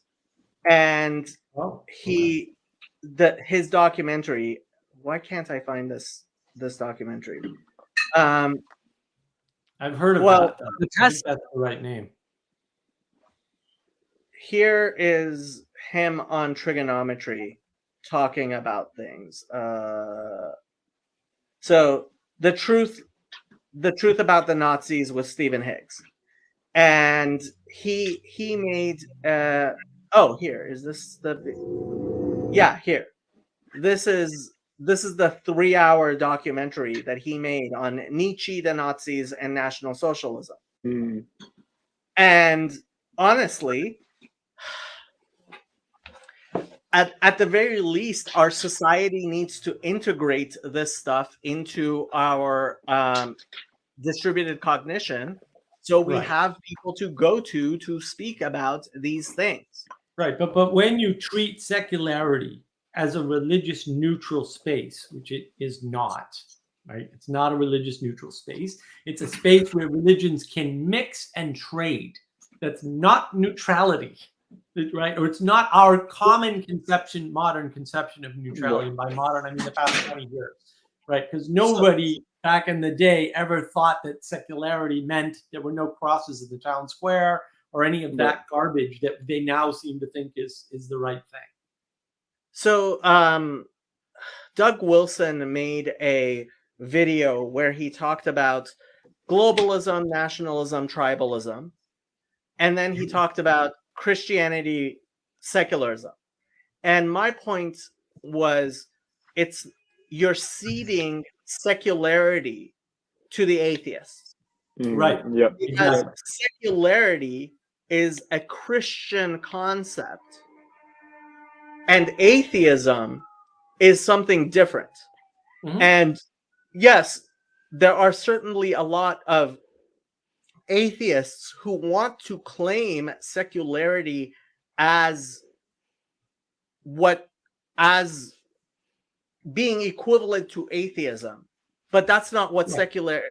and Oh, his documentary. Why can't I find this documentary? I've heard of Well, that. I think that's the right name. here is him on trigonometry talking about things. So the truth about the Nazis with Stephen Hicks, and he made. Here is this the. Yeah, here. This is the 3-hour documentary that he made on Nietzsche, the Nazis, and National Socialism. Mm. And honestly, at the very least, our society needs to integrate this stuff into our distributed cognition, so we Right. have people to go to speak about these things. Right, but when you treat secularity as a religious neutral space, which it is not, right? It's not a religious neutral space. It's a space where religions can mix and trade. That's not neutrality, right? Or it's not our common conception, modern conception of neutrality. And by modern, I mean the past 20 years, right? Because nobody back in the day ever thought that secularity meant there were no crosses at the town square, or any of that garbage that they now seem to think is the right thing. So Doug Wilson made a video where he talked about globalism, nationalism, tribalism, and then he talked about Christianity, secularism. And my point was, you're ceding secularity to the atheists. Right. Yep. Because Exactly. secularity is a Christian concept, and atheism is something different. Mhm. And yes, there are certainly a lot of atheists who want to claim secularity as being equivalent to atheism, but that's not what secular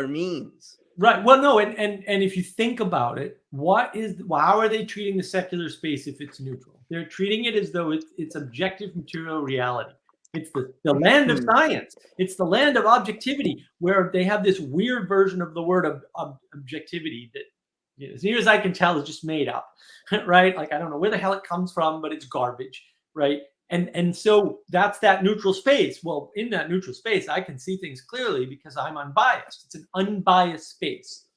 means. Right. Well, no, and if you think about it, how are they treating the secular space if it's neutral? They're treating it as though it's objective material reality. It's the land of science. It's the land of objectivity, where they have this weird version of the word of objectivity that, as near as I can tell, is just made up, right? Like, I don't know where the hell it comes from, but it's garbage, right? And so that's that neutral space. Well, in that neutral space, I can see things clearly because I'm unbiased. It's an unbiased space.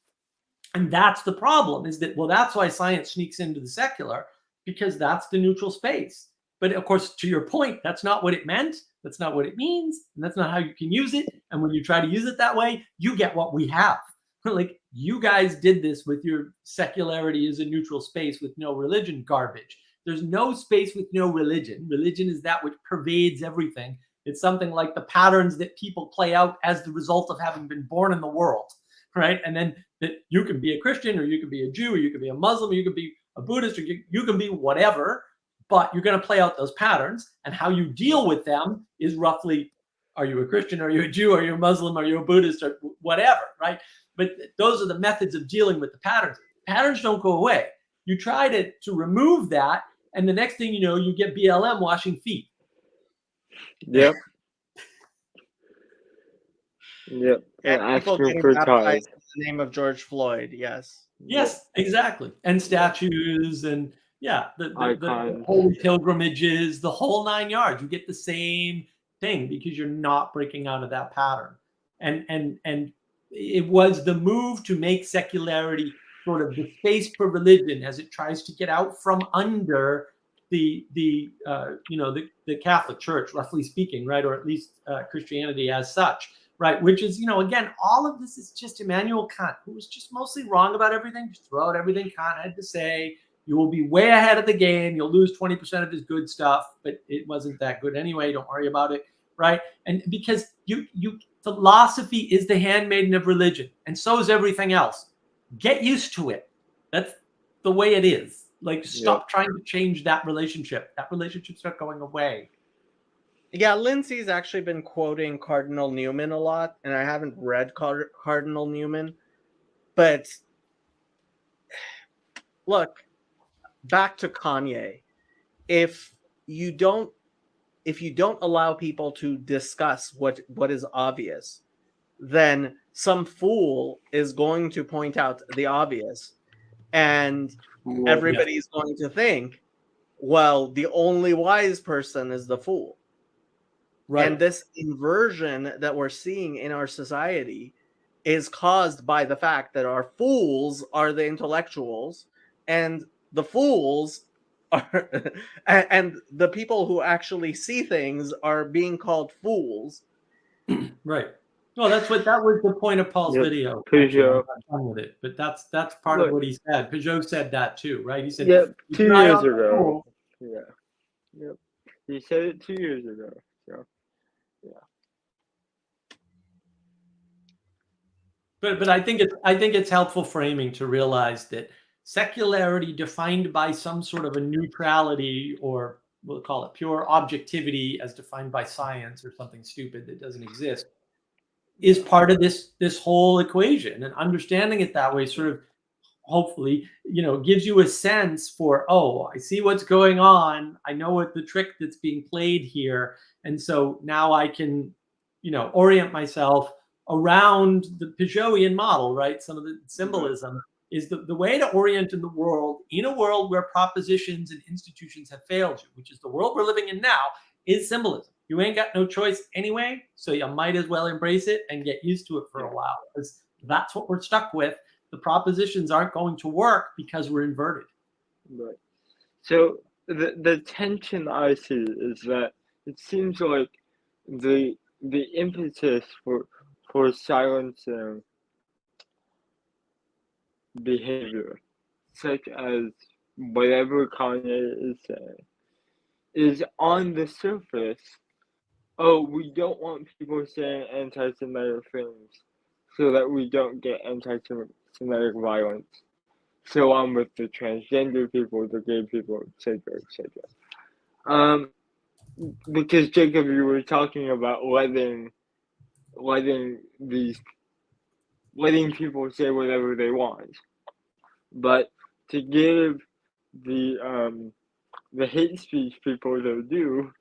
And that's the problem, is that, well, that's why science sneaks into the secular, because that's the neutral space. But of course, to your point, that's not what it meant. That's not what it means. And that's not how you can use it. And when you try to use it that way, you get what we have. Like, you guys did this with your secularity as a neutral space with no religion garbage. There's no space with no religion. Religion is that which pervades everything. It's something like the patterns that people play out as the result of having been born in the world, right? And then that you can be a Christian, or you can be a Jew, or you can be a Muslim, or you can be a Buddhist, or you can be whatever, but you're going to play out those patterns. And how you deal with them is roughly, are you a Christian? Are you a Jew? Are you a Muslim? Are you a Buddhist? Or whatever, right? But those are the methods of dealing with the patterns. Patterns don't go away. You try to remove that, and the next thing you know, you get BLM washing feet. Yep. Yep. And people getting baptized in the name of George Floyd. Yes. Yes, exactly. And statues, and the holy pilgrimages, the whole 9 yards. You get the same thing because you're not breaking out of that pattern. And it was the move to make secularity sort of the space for religion as it tries to get out from under the Catholic Church, roughly speaking, right, or at least Christianity as such, right? Which is, again, all of this is just Immanuel Kant, who was just mostly wrong about everything. Just throw out everything Kant had to say. You will be way ahead of the game. You'll lose 20% of his good stuff, but it wasn't that good anyway. Don't worry about it, right? And because Philosophy is the handmaiden of religion, and so is everything else. Get used to it. That's the way it is. Like, stop trying to change that relationship. That relationship's not going away. Yeah, Lindsay's actually been quoting Cardinal Newman a lot, and I haven't read Cardinal Newman, but look, back to Kanye. If you don't allow people to discuss what is obvious, then some fool is going to point out the obvious, and everybody's going to think, well, the only wise person is the fool. Right. And this inversion that we're seeing in our society is caused by the fact that our fools are the intellectuals, and the fools are and the people who actually see things are being called fools. Right. Well, that was the point of Paul's video. Peugeot. I'm done with it, but that's part of what he said. Peugeot said that too, right? He said, "Yep, 2 years the ago." fool. Yeah. Yep. He said it 2 years ago. So, yeah. But I think it's helpful framing to realize that secularity defined by some sort of a neutrality, or we'll call it pure objectivity as defined by science or something stupid that doesn't exist, is part of this whole equation. And understanding it that way sort of hopefully, gives you a sense for, oh, I see what's going on. I know what the trick that's being played here. And so now I can, orient myself around the Peugeotian model, right? Some of the symbolism is the way to orient in the world, in a world where propositions and institutions have failed you, which is the world we're living in now, is symbolism. You ain't got no choice anyway, so you might as well embrace it and get used to it for a while, because that's what we're stuck with. The propositions aren't going to work because we're inverted. Right. So the tension I see is that it seems like the impetus for silencing behavior, such as whatever Kanye is saying, is on the surface. Oh, we don't want people saying anti-Semitic things so that we don't get anti-Semitic violence. So on with the transgender people, the gay people, etc., etc. Because Jacob, you were talking about letting people say whatever they want, but to give the hate speech people their due,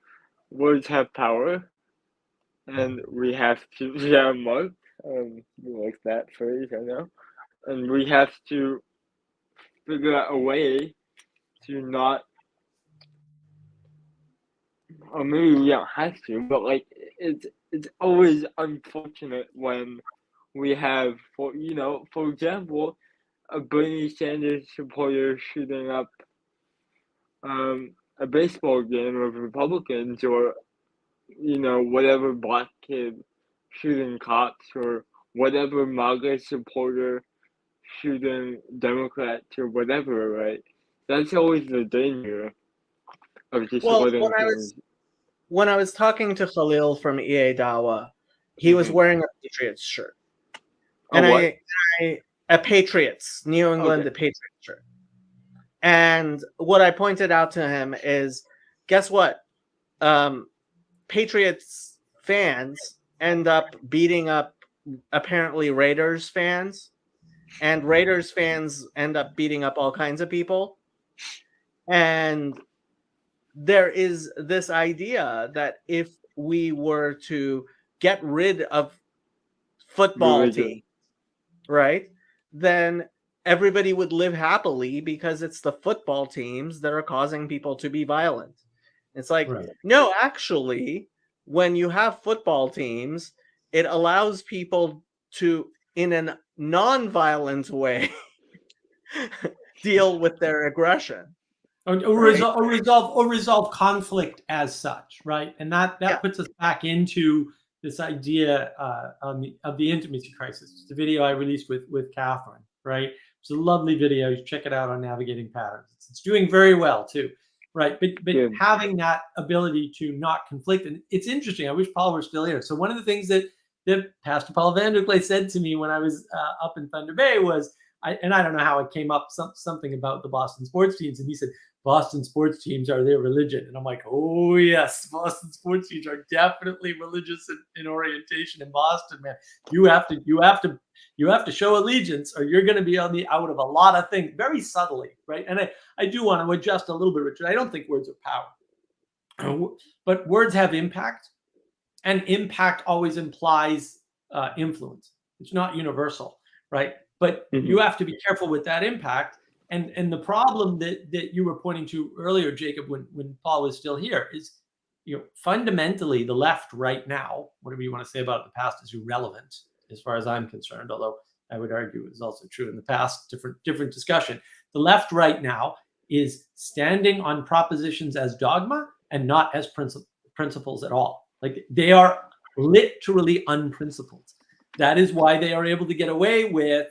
words have power, and we have to, yeah, Mark, you like that phrase, I know, and we have to figure out a way to not, or maybe we don't have to, but like it's always unfortunate when we have, for example, a Bernie Sanders supporter shooting up a baseball game of Republicans, or whatever black kid shooting cops, or whatever MAGA supporter shooting Democrats, or whatever, right? That's always the danger of just letting things. When I was talking to Khalil from EA Dawa, he was wearing a Patriots shirt. And a Patriots, New England, the Patriots shirt. And what I pointed out to him is, guess what? Patriots fans end up beating up apparently Raiders fans, and Raiders fans end up beating up all kinds of people. And there is this idea that if we were to get rid of football teams, right, then everybody would live happily because it's the football teams that are causing people to be violent. It's like, no, actually, when you have football teams, it allows people to, in a non-violent way, deal with their aggression. Or resolve conflict as such, right? And that puts us back into this idea of the intimacy crisis. It's the video I released with Catherine, right? It's a lovely video. You check it out on Navigating Patterns. It's doing very well too, right? But having that ability to not conflict, and it's interesting. I wish Paul were still here. So one of the things that that Pastor Paul Vanderklay said to me when I was up in Thunder Bay was, I don't know how it came up, something about the Boston sports teams, and he said Boston sports teams are their religion, and I'm like, oh yes, Boston sports teams are definitely religious in orientation in Boston, man. You have to show allegiance, or you're going to be on the out of a lot of things, very subtly, right? And I do want to adjust a little bit, Richard. I don't think words are power, but words have impact. And impact always implies influence. It's not universal, right? But you have to be careful with that impact. And the problem that you were pointing to earlier, Jacob, when Paul was still here, is fundamentally the left right now, whatever you want to say about it, the past is irrelevant as far as I'm concerned, although I would argue it was also true in the past, different discussion. The left right now is standing on propositions as dogma and not as principles at all. Like, they are literally unprincipled. That is why they are able to get away with,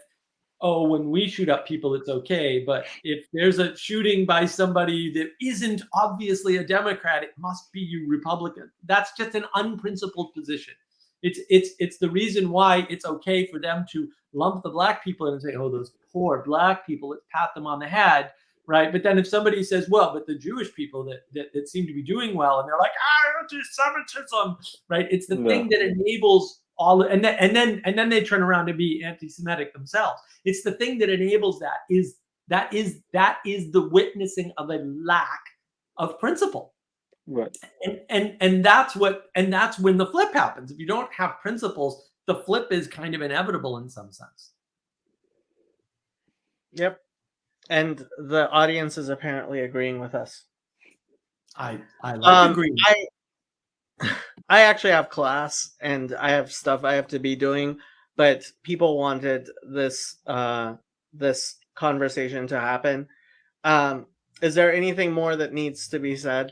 oh, when we shoot up people, it's okay. But if there's a shooting by somebody that isn't obviously a Democrat, it must be you Republican. That's just an unprincipled position. It's the reason why it's okay for them to lump the black people in and say, oh, those poor black people, let's pat them on the head. Right. But then if somebody says, well, but the Jewish people that seem to be doing well, and they're like, anti-Semitism, right? It's the thing that enables all, and then they turn around to be anti-Semitic themselves. It's the thing that enables that is the witnessing of a lack of principle. Right. And that's when the flip happens. If you don't have principles, the flip is kind of inevitable in some sense. Yep. And the audience is apparently agreeing with us. I like agreeing. I actually have class and I have stuff I have to be doing, but people wanted this this conversation to happen. Is there anything more that needs to be said?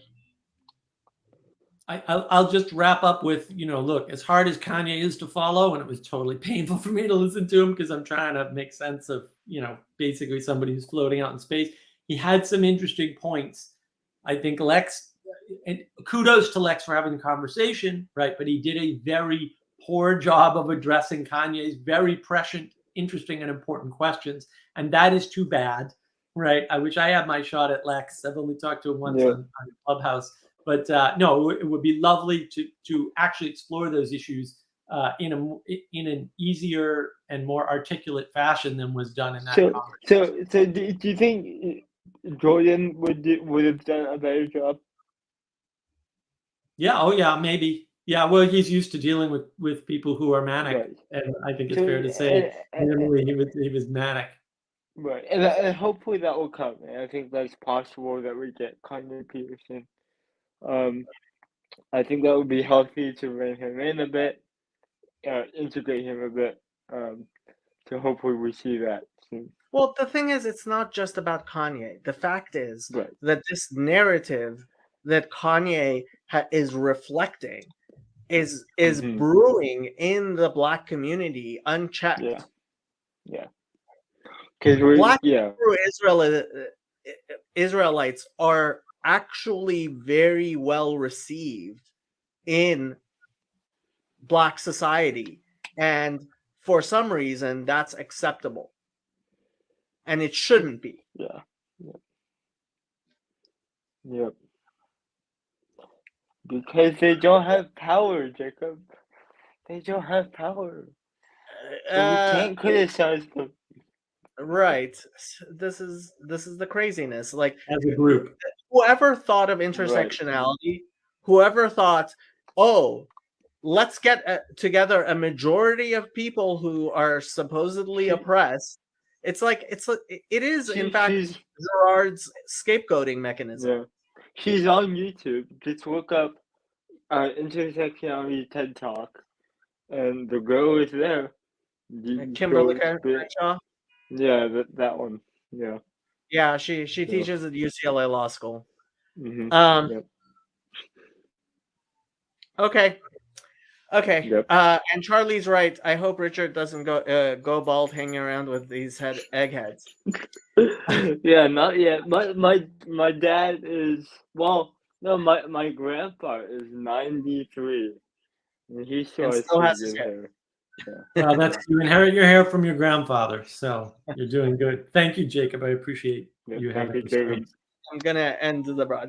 I'll just wrap up with, look, as hard as Kanye is to follow, and it was totally painful for me to listen to him because I'm trying to make sense of, basically somebody who's floating out in space. He had some interesting points. I think Lex, and kudos to Lex for having the conversation, right? But he did a very poor job of addressing Kanye's very prescient, interesting, and important questions. And that is too bad, right? I wish I had my shot at Lex. I've only talked to him once on Clubhouse. But no, it would be lovely to actually explore those issues in an easier and more articulate fashion than was done in that conversation. So do you think Jordan would have done a better job? Yeah. Oh, yeah. Maybe. Yeah. Well, he's used to dealing with people who are manic, right. And I think it's fair to say generally he was manic. Right, and hopefully that will come. And I think that's possible that we get Kanye Peterson. I think that would be healthy to rein him in a bit, integrate him a bit. So hopefully we see that soon. Well, the thing is, it's not just about Kanye. The fact is that this narrative that Kanye is reflecting is brewing in the black community unchecked. Yeah. Because black Israelites are actually very well received in black society, and for some reason that's acceptable, and it shouldn't be. Yep. Because they don't have power, Jacob. They don't have power. So we can't criticize them. Right. This is the craziness. Like, as a group, whoever thought of intersectionality, whoever thought, oh, let's get together a majority of people who are supposedly oppressed. It is in fact Gerard's scapegoating mechanism. Yeah. She's on YouTube. Just look up intersectionality TED Talk, and the girl is there. Kimberly Crenshaw. Yeah, that one. Yeah. Yeah, she teaches at UCLA Law School. Okay. Yep. And Charlie's right. I hope Richard doesn't go bald hanging around with these eggheads. Yeah, not yet. My dad is, well, no, my grandpa is 93, And he still And has still pretty has his good hair. hair. Well, that's you inherit your hair from your grandfather, so you're doing good. Thank you, Jacob. I appreciate Yeah, you thank having you, your David. space. I'm gonna end the broadcast.